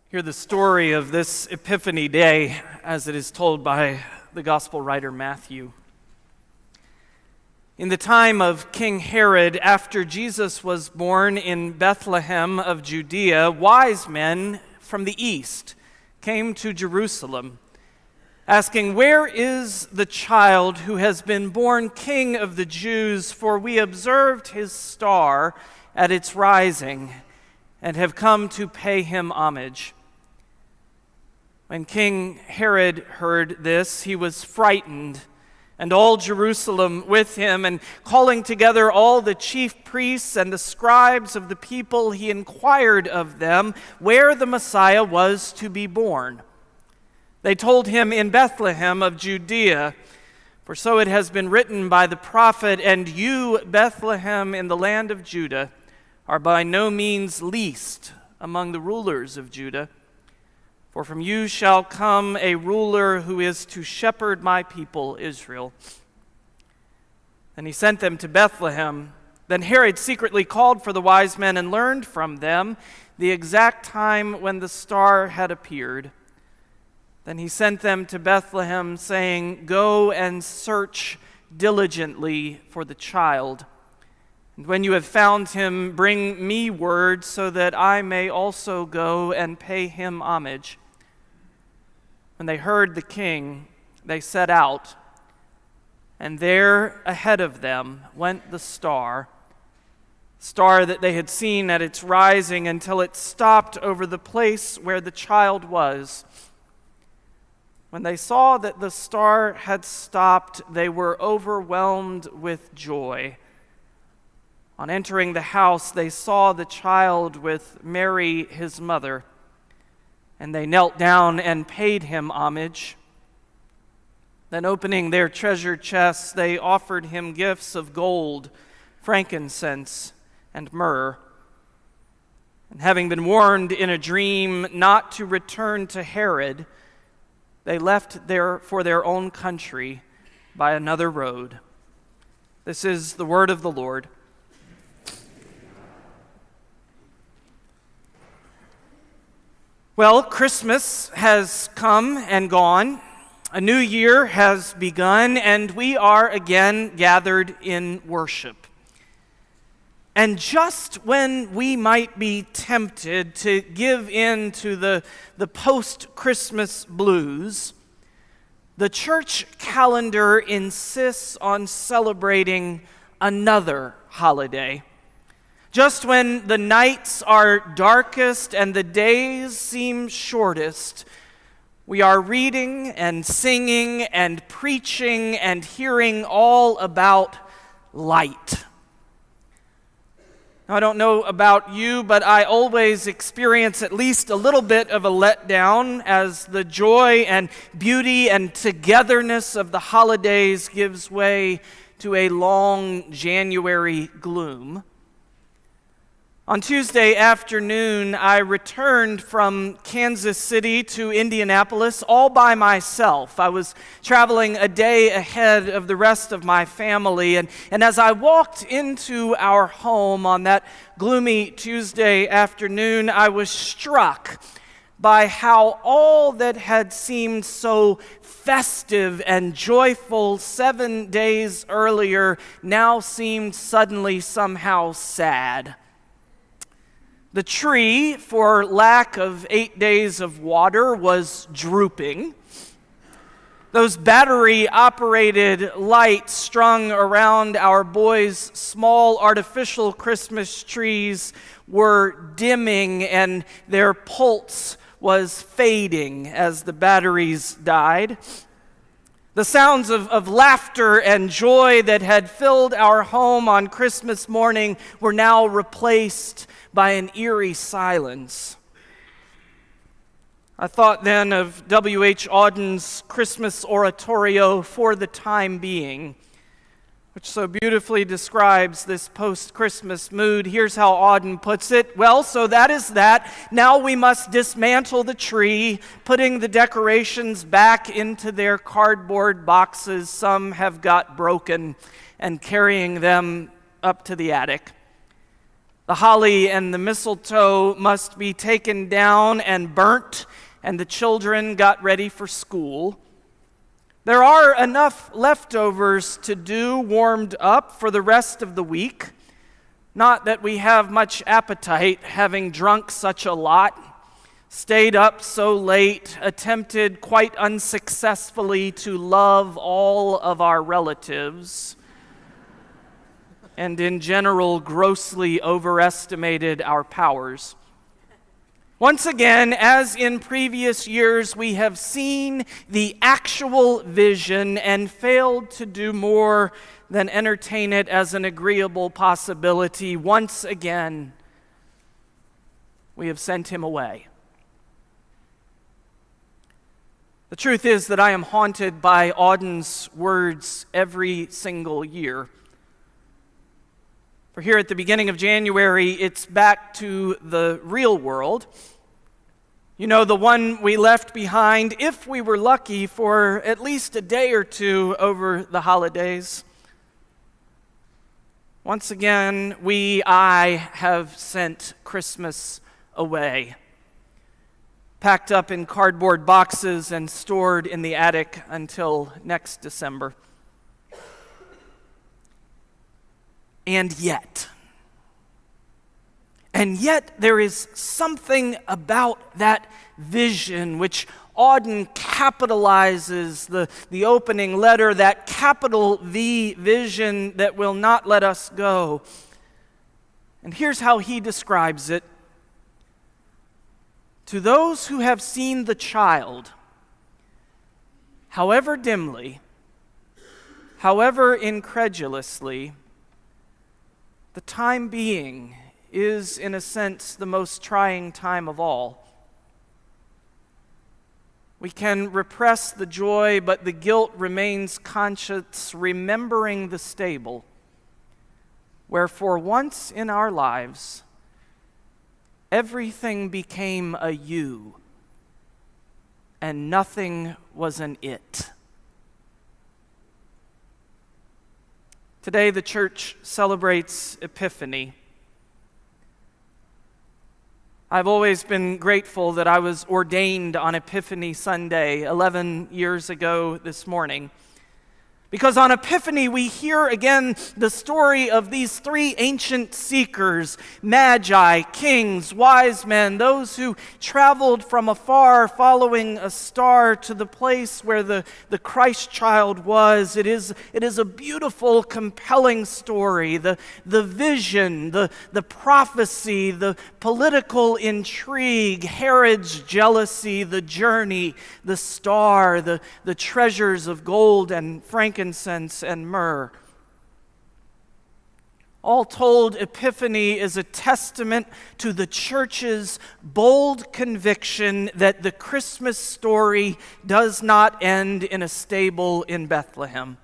Hear the story of this Epiphany Day as it is told by the gospel writer Matthew. In the time of King Herod, after Jesus was born in Bethlehem of Judea, wise men from the east came to Jerusalem, asking, "Where is the child who has been born King of the Jews? For we observed his star at its rising and have come to pay him homage." When King Herod heard this, he was frightened, and all Jerusalem with him, and calling together all the chief priests and the scribes of the people, he inquired of them where the Messiah was to be born. They told him, "In Bethlehem of Judea, for so it has been written by the prophet, 'And you, Bethlehem, in the land of Judah, are by no means least among the rulers of Judah. For from you shall come a ruler who is to shepherd my people Israel.'" And he sent them to Bethlehem. Then Herod secretly called for the wise men and learned from them the exact time when the star had appeared. Then he sent them to Bethlehem, saying, "Go and search diligently for the child. And when you have found him, bring me word so that I may also go and pay him homage." When they heard the king, they set out, and there ahead of them went the star that they had seen at its rising, until it stopped over the place where the child was. When they saw that the star had stopped, they were overwhelmed with joy. On entering the house, they saw the child with Mary, his mother, and they knelt down and paid him homage. Then opening their treasure chests, they offered him gifts of gold, frankincense, and myrrh. And having been warned in a dream not to return to Herod, they left there for their own country by another road. This is the word of the Lord. Well, Christmas has come and gone. A new year has begun, and we are again gathered in worship. And just when we might be tempted to give in to the post-Christmas blues, the church calendar insists on celebrating another holiday. Just when the nights are darkest and the days seem shortest, we are reading and singing and preaching and hearing all about light. Now, I don't know about you, but I always experience at least a little bit of a letdown as the joy and beauty and togetherness of the holidays gives way to a long January gloom. On Tuesday afternoon, I returned from Kansas City to Indianapolis all by myself. I was traveling a day ahead of the rest of my family, and as I walked into our home on that gloomy Tuesday afternoon, I was struck by how all that had seemed so festive and joyful 7 days earlier now seemed suddenly somehow sad. The tree, for lack of 8 days of water, was drooping. Those battery-operated lights strung around our boys' small artificial Christmas trees were dimming, and their pulse was fading as the batteries died. The sounds of laughter and joy that had filled our home on Christmas morning were now replaced by an eerie silence. I thought then of W.H. Auden's Christmas oratorio, "For the Time Being," which so beautifully describes this post-Christmas mood. Here's how Auden puts it: "Well, so that is that. Now we must dismantle the tree, putting the decorations back into their cardboard boxes. Some have got broken, and carrying them up to the attic. The holly and the mistletoe must be taken down and burnt, and the children got ready for school. There are enough leftovers to do warmed up for the rest of the week. Not that we have much appetite, having drunk such a lot, stayed up so late, attempted quite unsuccessfully to love all of our relatives, and in general grossly overestimated our powers. Once again, as in previous years, we have seen the actual vision and failed to do more than entertain it as an agreeable possibility. Once again, we have sent him away. The truth is that I am haunted by Auden's words every single year. For here at the beginning of January, it's back to the real world. You know, the one we left behind, if we were lucky, for at least a day or two over the holidays. Once again, I have sent Christmas away, packed up in cardboard boxes and stored in the attic until next December. And yet there is something about that vision which Auden capitalizes the opening letter, that capital V vision that will not let us go. And here's how he describes it. To those who have seen the child, however dimly, however incredulously, the time being is, in a sense, the most trying time of all. We can repress the joy, but the guilt remains conscious, remembering the stable, where for once in our lives, everything became a you, and nothing was an it. Today, the church celebrates Epiphany. I've always been grateful that I was ordained on Epiphany Sunday 11 years ago this morning. Because on Epiphany, we hear again the story of these three ancient seekers, magi, kings, wise men, those who traveled from afar following a star to the place where the Christ child was. It is a beautiful, compelling story. The vision, the prophecy, the political intrigue, Herod's jealousy, the journey, the star, the treasures of gold and frankincense and myrrh. All told, Epiphany is a testament to the church's bold conviction that the Christmas story does not end in a stable in Bethlehem.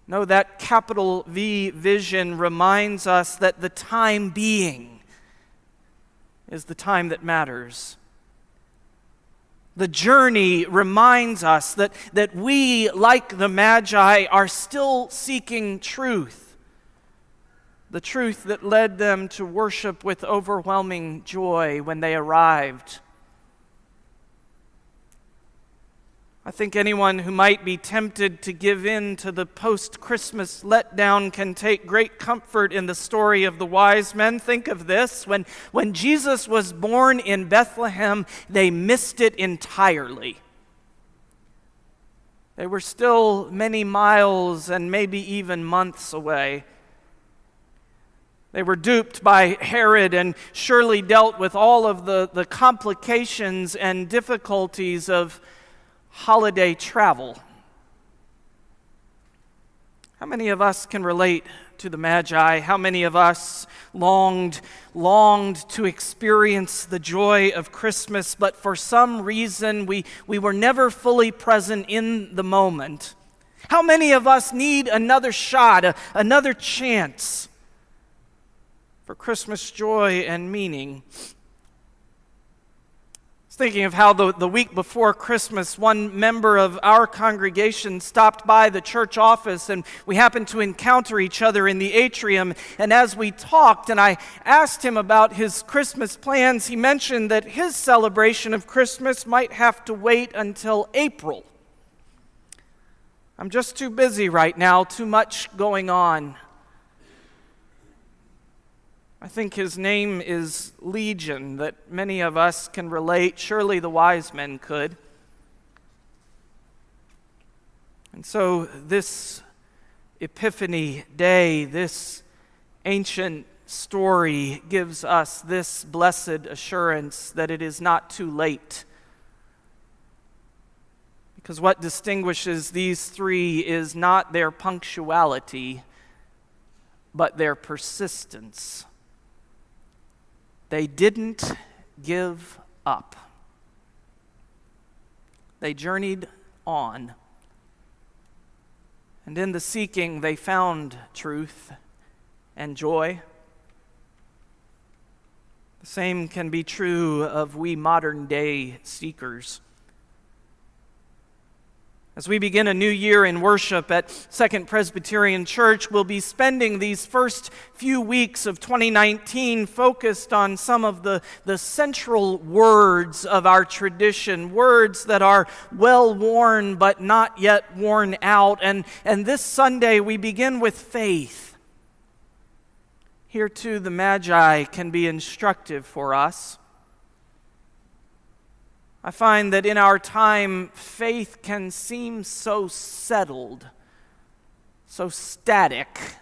No, that capital V vision reminds us that the time being is the time that matters. The journey reminds us that we, like the Magi, are still seeking truth. The truth that led them to worship with overwhelming joy when they arrived. I think anyone who might be tempted to give in to the post-Christmas letdown can take great comfort in the story of the wise men. Think of this. When Jesus was born in Bethlehem, they missed it entirely. They were still many miles and maybe even months away. They were duped by Herod and surely dealt with all of the complications and difficulties of holiday travel. How many of us can relate to the Magi? How many of us longed to experience the joy of Christmas, but for some reason we were never fully present in the moment? How many of us need another shot, another chance for Christmas joy and meaning? Thinking of how the week before Christmas, one member of our congregation stopped by the church office, and we happened to encounter each other in the atrium. And as we talked, and I asked him about his Christmas plans, he mentioned that his celebration of Christmas might have to wait until April. I'm just too busy right now, too much going on. I think his name is Legion, that many of us can relate. Surely the wise men could. And so this Epiphany Day, this ancient story gives us this blessed assurance that it is not too late. Because what distinguishes these three is not their punctuality, but their persistence. They didn't give up. They journeyed on. And in the seeking, they found truth and joy. The same can be true of we modern day seekers. As we begin a new year in worship at Second Presbyterian Church, we'll be spending these first few weeks of 2019 focused on some of the central words of our tradition, words that are well worn but not yet worn out. And this Sunday we begin with faith. Here too the Magi can be instructive for us. I find that in our time, faith can seem so settled, so static.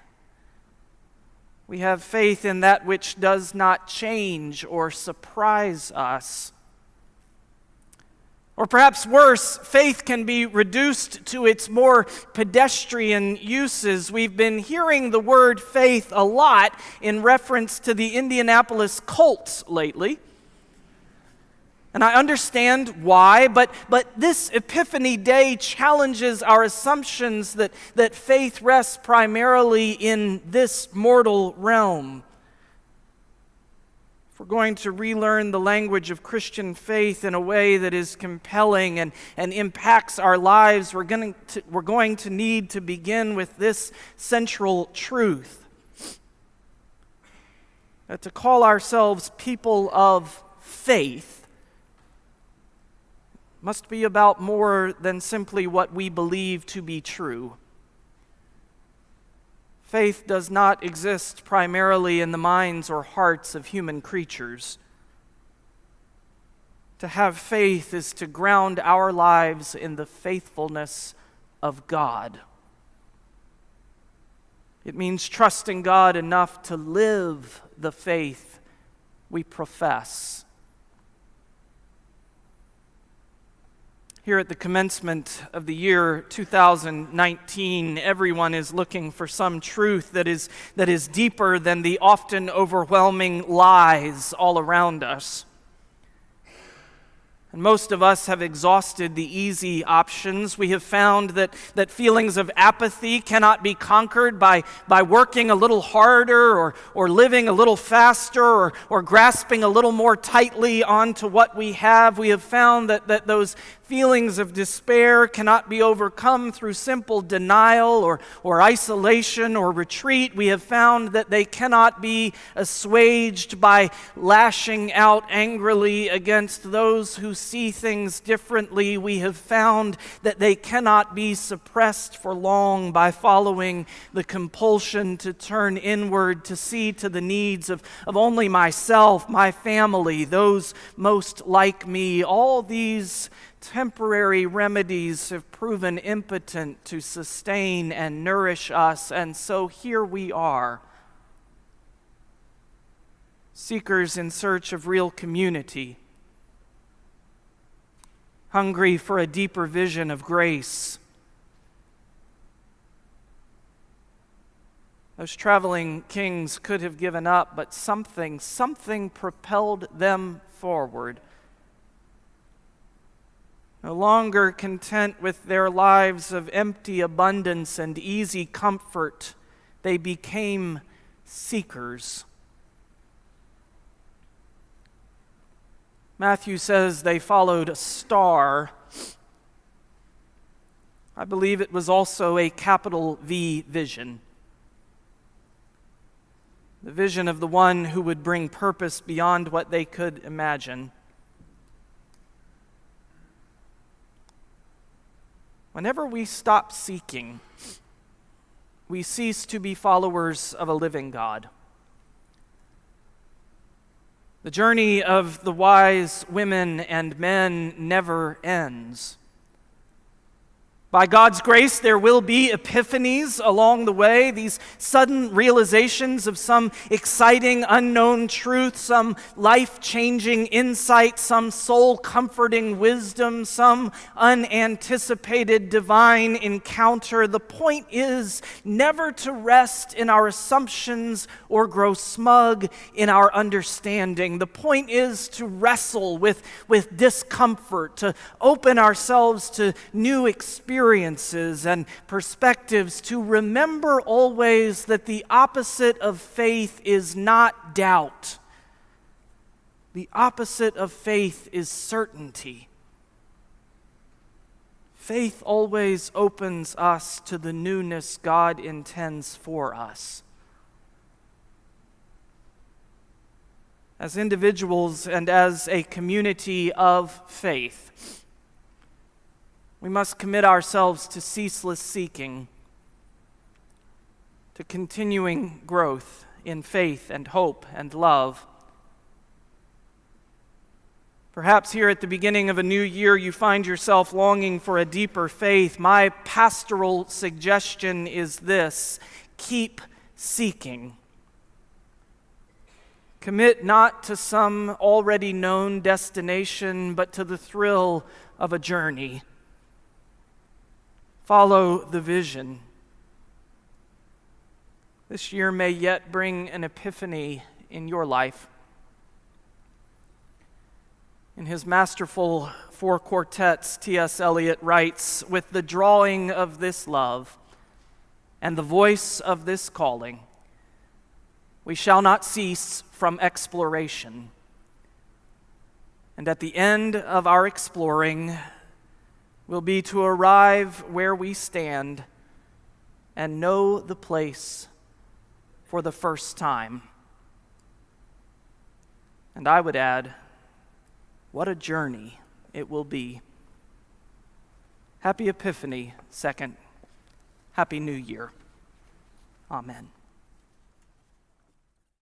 We have faith in that which does not change or surprise us. Or perhaps worse, faith can be reduced to its more pedestrian uses. We've been hearing the word faith a lot in reference to the Indianapolis Colts lately. And I understand why, but this Epiphany Day challenges our assumptions that faith rests primarily in this mortal realm. If we're going to relearn the language of Christian faith in a way that is compelling and impacts our lives, we're going to need to begin with this central truth. That to call ourselves people of faith must be about more than simply what we believe to be true. Faith does not exist primarily in the minds or hearts of human creatures. To have faith is to ground our lives in the faithfulness of God. It means trusting God enough to live the faith we profess. Here at the commencement of the year 2019, everyone is looking for some truth that is deeper than the often overwhelming lies all around us. And most of us have exhausted the easy options. We have found that feelings of apathy cannot be conquered by working a little harder or living a little faster or grasping a little more tightly onto what we have. We have found that those feelings of despair cannot be overcome through simple denial or isolation or retreat. We have found that they cannot be assuaged by lashing out angrily against those who see things differently. We have found that they cannot be suppressed for long by following the compulsion to turn inward, to see to the needs of only myself, my family, those most like me. All these temporary remedies have proven impotent to sustain and nourish us, and so here we are, seekers in search of real community, hungry for a deeper vision of grace. Those traveling kings could have given up, but something propelled them forward. No longer content with their lives of empty abundance and easy comfort, they became seekers. Matthew says they followed a star. I believe it was also a capital V vision. The vision of the one who would bring purpose beyond what they could imagine. Whenever we stop seeking, we cease to be followers of a living God. The journey of the wise women and men never ends. By God's grace, there will be epiphanies along the way, these sudden realizations of some exciting unknown truth, some life-changing insight, some soul-comforting wisdom, some unanticipated divine encounter. The point is never to rest in our assumptions or grow smug in our understanding. The point is to wrestle with discomfort, to open ourselves to new experiences and perspectives, to remember always that the opposite of faith is not doubt. The opposite of faith is certainty. Faith always opens us to the newness God intends for us. As individuals and as a community of faith, we must commit ourselves to ceaseless seeking, to continuing growth in faith and hope and love. Perhaps here at the beginning of a new year, you find yourself longing for a deeper faith. My pastoral suggestion is this: keep seeking. Commit not to some already known destination, but to the thrill of a journey. Follow the vision. This year may yet bring an epiphany in your life. In his masterful 4 quartets, T.S. Eliot writes, "With the drawing of this love and the voice of this calling, we shall not cease from exploration. And at the end of our exploring will be to arrive where we stand and know the place for the first time." And I would add, what a journey it will be. Happy Epiphany, second. Happy New Year. Amen.